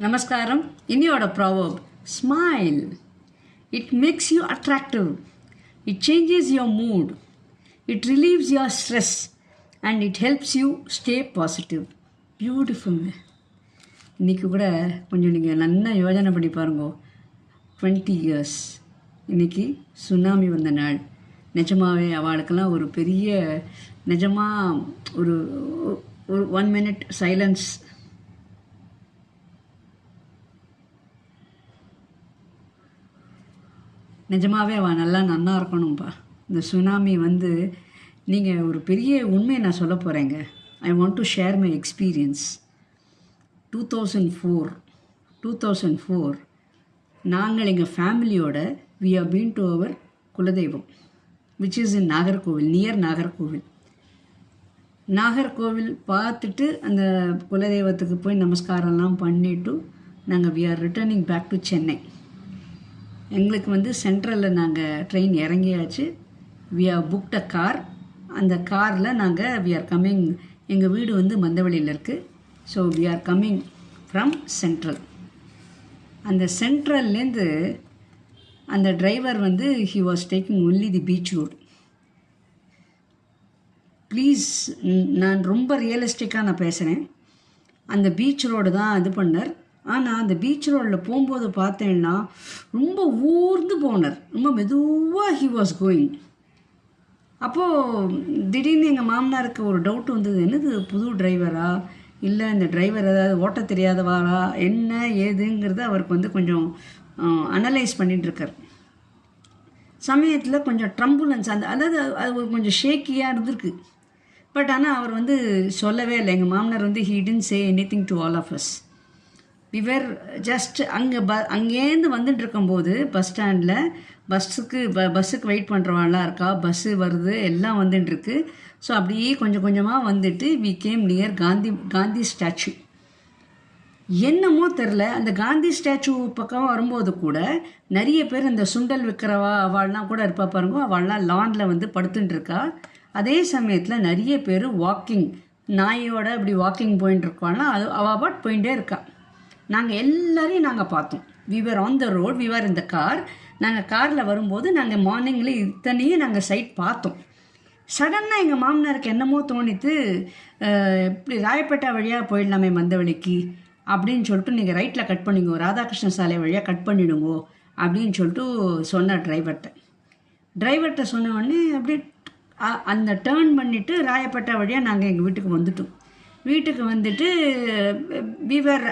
நமஸ்காரம். இன்னியோட proverb smile. It makes you attractive. It changes your mood. It relieves your stress and it helps you stay positive. பியூட்டிஃபுல்ங்க. இன்றைக்கி கூட கொஞ்சம் நீங்கள் நல்லா யோஜனை பண்ணி பாருங்கோ. 20 இயர்ஸ் இன்றைக்கி சுனாமி வந்த நாள். நிஜமாகவே அவளுக்கெல்லாம் ஒரு பெரிய நிஜமாக ஒரு 1 minute சைலன்ஸ். நிஜமாகவே அவள் நல்லா இருக்கணும்ப்பா. இந்த சுனாமி வந்து நீங்கள் ஒரு பெரிய உண்மையை நான் சொல்ல போகிறேங்க. I want to share my experience. 2004 நாங்கள் எங்கள் ஃபேமிலியோட we have been to our குலதெய்வம் which is in Nagercoil, near Nagercoil பார்த்துட்டு அந்த குலதெய்வத்துக்கு போய் நமஸ்காரம்லாம் பண்ணிவிட்டு நாங்கள் we are returning back to Chennai. எங்களுக்கு வந்து சென்ட்ரலில் நாங்கள் ட்ரெயின் இறங்கியாச்சு. We are booked a car. அந்த காரில் நாங்கள் வி ஆர் கம்மிங். எங்கள் வீடு வந்து மந்தவெளியில் இருக்குது. So we are coming from Central. அந்த சென்ட்ரல்லேருந்து அந்த டிரைவர் வந்து he was taking only the beach road. Please, நான் ரொம்ப ரியலிஸ்டிக்காக நான் பேசுகிறேன். அந்த பீச் ரோடு தான் இது பண்ணார். ஆனால் அந்த பீச் ரோடில் போகும்போது பார்த்தேன்னா ரொம்ப ஊர்ந்து போனார். ரொம்ப மெதுவாக ஹி வாஸ் கோயிங். அப்போது திடீர்னு எங்கள் மாமனாருக்கு ஒரு டவுட் வந்தது. என்னது, புது டிரைவரா இல்லை இந்த டிரைவர் ஏதாவது ஓட்ட தெரியாதவாரா என்ன ஏதுங்கிறது அவருக்கு வந்து கொஞ்சம் அனலைஸ் பண்ணிகிட்ருக்கார். சமயத்தில் கொஞ்சம் ட்ரம்புலன்ஸ் அதாவது அது கொஞ்சம் ஷேக்கியாக இருந்திருக்கு. பட் ஆனால் அவர் வந்து சொல்லவே இல்லை. எங்கள் மாமனார் வந்து he didn't say anything to all of us. We were just அங்கேருந்து வந்துட்டு இருக்கும்போது பஸ் ஸ்டாண்டில் பஸ்ஸுக்கு வெயிட் பண்ணுறவாள்லாம் இருக்கா. பஸ்ஸு வருது, எல்லாம் வந்துட்டுருக்கு. ஸோ அப்படியே கொஞ்சம் கொஞ்சமாக வந்துட்டு we came near Gandhi statue. என்னமோ தெரில, அந்த காந்தி ஸ்டாச்சு பக்கம் வரும்போது கூட நிறைய பேர் இந்த சுண்டல் விற்கிறவா அவள்லாம் கூட இருப்பா பாருங்க. அவள்லாம் லானில் வந்து படுத்துட்டுருக்கா. அதே சமயத்தில் நிறைய பேர் வாக்கிங், நாயோட அப்படி வாக்கிங் போயின்னு இருக்காள்னா அவள் பாட் போயிட்டே இருக்கா. நாங்கள் எல்லாரையும் நாங்கள் பார்த்தோம். We were on the road, we were இந்த கார். நாங்கள் காரில் வரும்போது நாங்கள் மார்னிங்கில் இத்தனையும் நாங்கள் சைட் பார்த்தோம். சடனாக எங்கள் மாமனாருக்கு என்னமோ தோணித்து, இப்படி ராயப்பேட்டா வழியாக போயிடலாமே மந்தவெளிக்கு அப்படின்னு சொல்லிட்டு நீங்கள் ரைட்டில் கட் பண்ணிங்கோ, ராதாகிருஷ்ண சாலை வழியாக கட் பண்ணிவிடுங்கோ அப்படின்னு சொல்லிட்டு சொன்னார் டிரைவர்கிட்ட சொன்ன உடனே அப்படியே அந்த டேர்ன் பண்ணிவிட்டு ராயப்பேட்டா வழியாக நாங்கள் எங்கள் வீட்டுக்கு வந்துட்டு வீவர்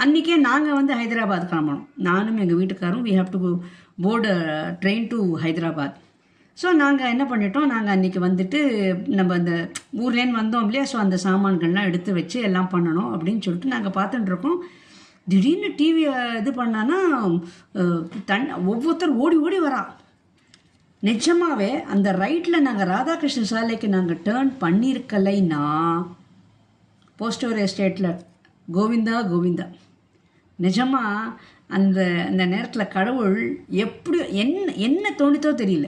அன்றைக்கே நாங்கள் வந்து ஹைதராபாத் கிளம்பணும். நானும் எங்கள் வீட்டுக்காரும் we have to board train to Hyderabad. So நாங்கள் என்ன பண்ணிட்டோம், நாங்கள் அன்றைக்கி வந்துட்டு நம்ம அந்த ஊர்லேருந்து வந்தோம் இல்லையா. ஸோ அந்த சாமான்கள்லாம் எடுத்து வச்சு எல்லாம் பண்ணணும் அப்படின்னு சொல்லிட்டு நாங்கள் பார்த்துட்டுருக்கோம். திடீர்னு டிவியை இது பண்ணான்னா ஒவ்வொருத்தர் ஓடி ஓடி வரா. நிஜமாகவே அந்த ரைட்டில் நாங்கள் ராதாகிருஷ்ண சாலைக்கு நாங்கள் டேர்ன் பண்ணியிருக்கலைன்னா போஸ்டோர் எஸ்டேட்டில் கோவிந்தா. நிஜமாக அந்த நேரத்தில் கடவுள் எப்படி என்ன தோணித்தோ தெரியல.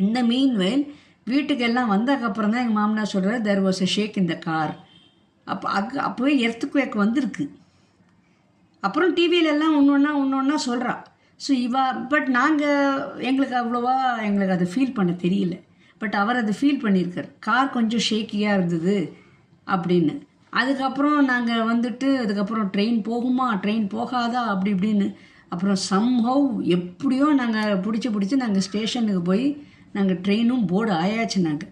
இந்த மீன்வேல் வீட்டுக்கு எல்லாம் வந்ததுக்கப்புறம் தான் எங்கள் மாமனார் சொல்கிறார், தேர் வாஸ் எ ஷேக் இந்த கார். அப்போவே எர்த்குவேக் வந்திருக்கு. அப்புறம் டிவியிலெல்லாம் ஒன்று சொல்கிறா. ஸோ பட் எங்களுக்கு அவ்வளோவா அது ஃபீல் பண்ண தெரியல. பட் அவர் அதை ஃபீல் பண்ணியிருக்கார். கார் கொஞ்சம் ஷேக்கியாக இருந்தது அப்படின்னு. அதுக்கப்புறம் நாங்கள் வந்துட்டு அதுக்கப்புறம் ட்ரெயின் போகுமா ட்ரெயின் போகாதா அப்படி இப்படின்னு. அப்புறம் சம்ஹவ் எப்படியோ நாங்கள் பிடிச்சி நாங்கள் ஸ்டேஷனுக்கு போய் நாங்கள் ட்ரெயினும் போர்டு ஆயாச்சு. நாங்கள்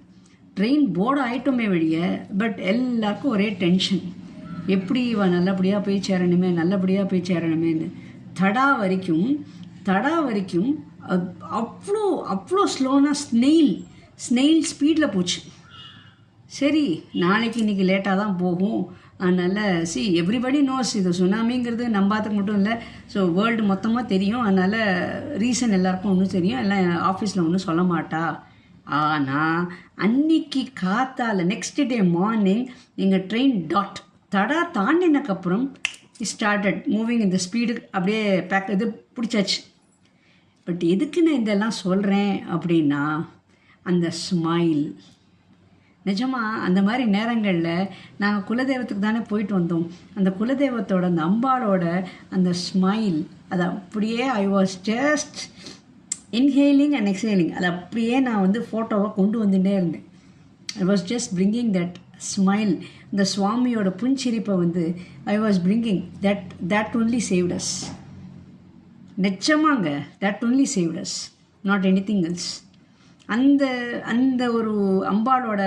ட்ரெயின் போர்டு ஆகிட்டோமே வழிய. பட் எல்லாருக்கும் ஒரே டென்ஷன், எப்படி இவன் நல்லபடியாக போய் சேரணுமேன்னு. தடா வரைக்கும் அவ்வளோ ஸ்லோனா ஸ்னெயில் ஸ்பீடில் போச்சு. சரி, இன்றைக்கி லேட்டாக தான் போகும். அதனால் எவ்ரிபடி நோஸ் இது சுனாமிங்கிறது நம்பாத்துக்கு மட்டும் இல்லை, ஸோ வேர்ல்டு மொத்தமாக தெரியும். அதனால் ரீசன் எல்லாருக்கும் ஒன்றும் தெரியும், எல்லாம் ஆஃபீஸில் ஒன்றும் சொல்ல மாட்டா. ஆனால் அன்னைக்கு காத்தால் நெக்ஸ்ட் டே மார்னிங் எங்கள் ட்ரெயின் தடா தாண்டினக்கப்புறம் ஸ்டார்டட் மூவிங். இந்த ஸ்பீடு அப்படியே இது பிடிச்சாச்சு. பட் எதுக்கு நான் இதெல்லாம் சொல்கிறேன் அப்படின்னா, அந்த ஸ்மைல். நிஜமாக அந்த மாதிரி நேரங்களில் நாங்கள் குலதெய்வத்துக்கு தானே போயிட்டு வந்தோம். அந்த குலதெய்வத்தோட அந்த அம்பாளோட அந்த ஸ்மைல், அது அப்படியே I was just inhaling and exhaling. அது அப்படியே நான் வந்து ஃபோட்டோவை கொண்டு வந்துட்டே இருந்தேன். I was just bringing that smile. இந்த சுவாமியோட புன்சிரிப்பை வந்து I was bringing that only saved us. நிச்சயமாங்க, that only saved us, not anything else. அந்த அந்த ஒரு அம்பாளோட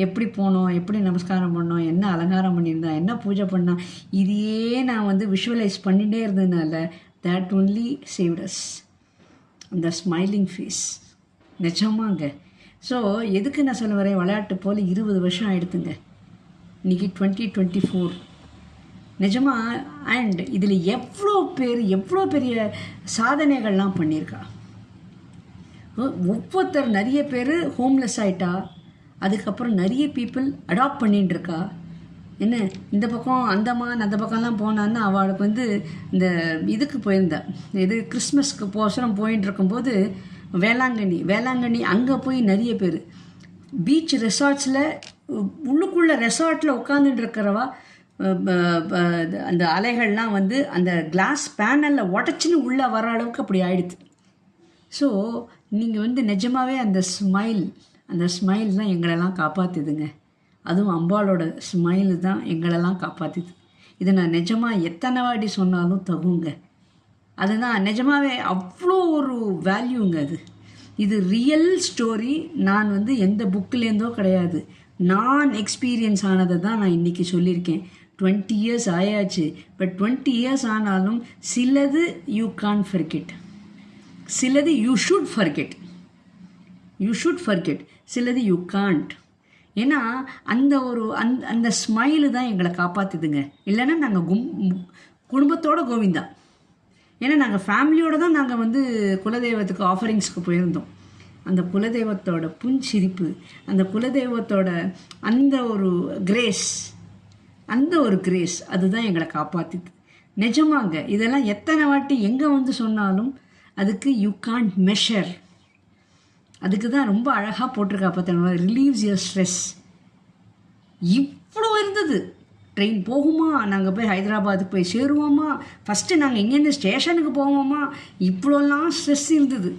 எப்படி போனோம், எப்படி நமஸ்காரம் பண்ணோம், என்ன அலங்காரம் பண்ணியிருந்தா, என்ன பூஜை பண்ணால், இதையே நான் வந்து விஷுவலைஸ் பண்ணிகிட்டே இருந்ததுனால தட் ஒன்லி சேவ்ட் அஸ், அந்த ஸ்மைலிங் ஃபேஸ். நிஜமாங்க. ஸோ எதுக்கு நான் சொல்ல வரேன், விளையாட்டு போல் 20 வருஷம் ஆகிடுதுங்க. இன்றைக்கி 2024 நிஜமாக. அண்ட் இதில் எவ்வளோ பெரிய சாதனைகள்லாம் பண்ணியிருக்கா. ஒவ்வொருத்தர் நிறைய பேர் ஹோம்லெஸ் ஆகிட்டா, அதுக்கப்புறம் நிறைய பீப்புள் அடாப்ட் பண்ணிட்டு இருக்கா. என்ன இந்த பக்கம் அந்தமான் அந்த பக்கம்லாம் போனான்னா அவளுக்கு வந்து இந்த இதுக்கு போயிருந்தா, இது கிறிஸ்மஸ்க்கு போசரம் போயின்னு இருக்கும்போது வேளாங்கண்ணி அங்கே போய் நிறைய பேர் பீச் ரெசார்ட்ஸில் உள்ளுக்குள்ளே ரெசார்ட்டில் உட்காந்துட்டு இருக்கிறவா அந்த அலைகள்லாம் வந்து அந்த கிளாஸ் பேனலில் உடச்சின்னு உள்ளே வர அளவுக்கு அப்படி ஆயிடுது. ஸோ நீங்கள் வந்து நிஜமாகவே அந்த ஸ்மைல் தான் எங்களெல்லாம் காப்பாற்றுதுங்க. அதுவும் அம்பாளோட ஸ்மைல் தான் எங்களெல்லாம் காப்பாற்றுது. இது நான் நிஜமாக எத்தனை வாட்டி சொன்னாலும் தகுங்க. அதுதான் நிஜமாகவே அவ்வளோ ஒரு வேல்யூங்க. இது ரியல் ஸ்டோரி. நான் வந்து எந்த புக்கிலேருந்தோ கிடையாது, நான் எக்ஸ்பீரியன்ஸ் ஆனதை தான் நான் இன்றைக்கி சொல்லியிருக்கேன். 20 years ஆயாச்சு. பட் 20 years ஆனாலும் சிலது யூ கான் ஃபர்கெட், சிலது யூ ஷுட் ஃபர்கெட், சிலது யூ காண்ட். ஏன்னா அந்த ஸ்மைலு தான் எங்களை காப்பாற்றுதுங்க. இல்லைன்னா நாங்கள் குடும்பத்தோட கோவிந்தா. ஏன்னா நாங்கள் ஃபேமிலியோடு தான் நாங்கள் வந்து குலதெய்வத்துக்கு ஆஃபரிங்ஸ்க்கு போயிருந்தோம். அந்த குலதெய்வத்தோட புன்சிரிப்பு, அந்த குலதெய்வத்தோட அந்த ஒரு கிரேஸ் அதுதான் எங்களை காப்பாற்றுது. நிஜமாங்க. இதெல்லாம் எத்தனை வாட்டி எங்கே வந்து சொன்னாலும் அதுக்கு யூ கான்ட் மெஷர். அதுக்கு தான் ரொம்ப அழகாக போட்டிருக்கா பார்த்தீங்களா, ரிலீவ்ஸ் யுவர் ஸ்ட்ரெஸ். இவ்வளோ இருந்தது. ட்ரெயின் போகுமா, நாங்கள் போய் ஹைதராபாத்துக்கு போய் சேருவோமா, ஃபஸ்ட்டு நாங்கள் இங்கேருந்து ஸ்டேஷனுக்கு போவோமா, இவ்வளோலாம் ஸ்ட்ரெஸ் இருந்தது.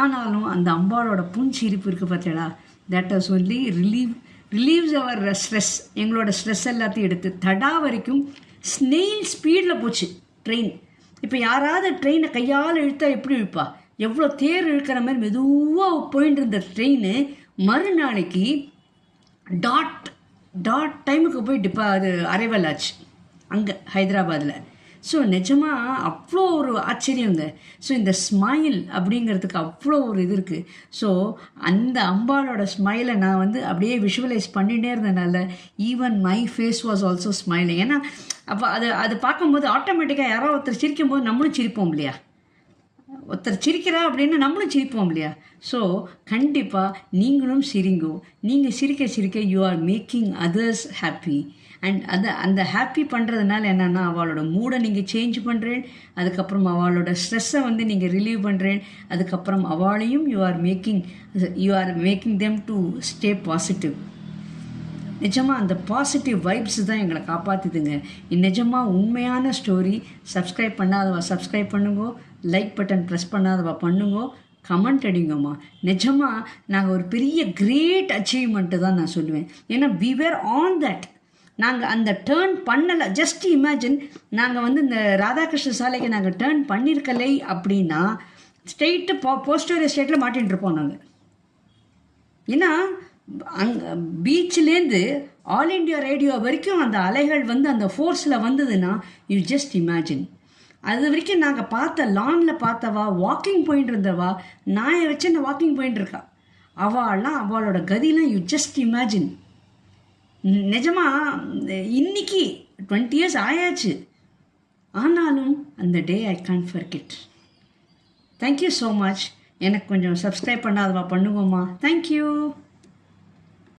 ஆனாலும் அந்த அம்பாளோட புன்சிரிப்பு இருக்குது பார்த்தீங்களா, that was only relieves our stress. எங்களோட ஸ்ட்ரெஸ் எல்லாத்தையும் எடுத்து தடா வரைக்கும் ஸ்னெயில் ஸ்பீடில் போச்சு ட்ரெயின். இப்போ யாராவது ட்ரெயினை கையால் இழுத்தா எப்படி இழுப்பா, எவ்வளோ தேர் இழுக்கிற மாதிரி மெதுவாக போயிட்டு இருந்த ட்ரெயின் மறுநாளைக்கு டாட் டைமுக்கு போய் அது அரைவல் ஆச்சு அங்கே ஹைதராபாத்தில். ஸோ நிஜமாக அவ்வளோ ஒரு ஆச்சரியங்க. ஸோ இந்த ஸ்மைல் அப்படிங்கிறதுக்கு அவ்வளோ ஒரு இது இருக்குது. ஸோ அந்த அம்பாளோட ஸ்மைலை நான் வந்து அப்படியே விஷுவலைஸ் பண்ணிகிட்டே இருந்தனால even my face was also smiling. ஏன்னா அப்போ அது பார்க்கும்போது ஆட்டோமேட்டிக்காக யாரோ ஒருத்தர் சிரிக்கும் போது நம்மளும் சிரிப்போம் இல்லையா, ஒருத்தர் சிரிக்கிறா அப்படின்னு நம்மளும் சிரிப்போம் இல்லையா. ஸோ கண்டிப்பாக நீங்களும் சிரிங்கோ. நீங்கள் சிரிக்க you are making others happy. And அந்த ஹாப்பி பண்ணுறதுனால என்னென்னா அவளோட மூடை நீங்கள் சேஞ்ச் பண்ணுறேன், அதுக்கப்புறம் அவளோட ஸ்ட்ரெஸ்ஸை வந்து நீங்கள் ரிலீவ் பண்ணுறேன், அதுக்கப்புறம் அவளையும் you are making them to stay positive. நிஜமாக அந்த பாசிட்டிவ் வைப்ஸ் தான் எங்களை காப்பாற்றுதுங்க. நிஜமாக உண்மையான ஸ்டோரி. சப்ஸ்கிரைப் பண்ணாதவா சப்ஸ்கிரைப் பண்ணுங்கோ, லைக் பட்டன் ப்ரெஸ் பண்ணாதவா பண்ணுங்கோ, கமெண்ட் அடிங்கம்மா. நிஜமாக நாங்கள் ஒரு பெரிய கிரேட் அச்சீவ்மெண்ட்டு தான் நான் சொல்லுவேன். ஏன்னா வி வேர் ஆன் தட். நாங்கள் அந்த டேர்ன் பண்ணலை. ஜஸ்ட் இமேஜின், நாங்கள் வந்து இந்த ராதாகிருஷ்ண சாலைக்கு நாங்கள் டேர்ன் பண்ணியிருக்கலை அப்படின்னா ஸ்ட்ரெயிட்டு போஸ்டர் எஸ்டேட்டில் மாட்டின்னு இருப்போம் நாங்கள். ஏன்னா அங்கே பீச்சிலேருந்து ஆல் இண்டியா ரேடியோ வரைக்கும் அந்த அலைகள் வந்து அந்த ஃபோர்ஸில் வந்ததுன்னா யூ ஜஸ்ட் இமேஜின். அது வரைக்கும் நாங்கள் பார்த்த லானில் பார்த்தவா, வாக்கிங் போயிட்டு இருந்தவா, நாயை வச்சு அந்த வாக்கிங் போயிட்டு இருக்கா, அவளோட கதிலாம் யூ ஜஸ்ட் இமேஜின். நிஜமாக இன்னைக்கு 20 years ஆயாச்சு, ஆனாலும் அந்த day I can't forget. Thank you so much. எனக்கு கொஞ்சம் சப்ஸ்கிரைப் பண்ணாதவா பண்ணுவோம்மா. தேங்க்யூ.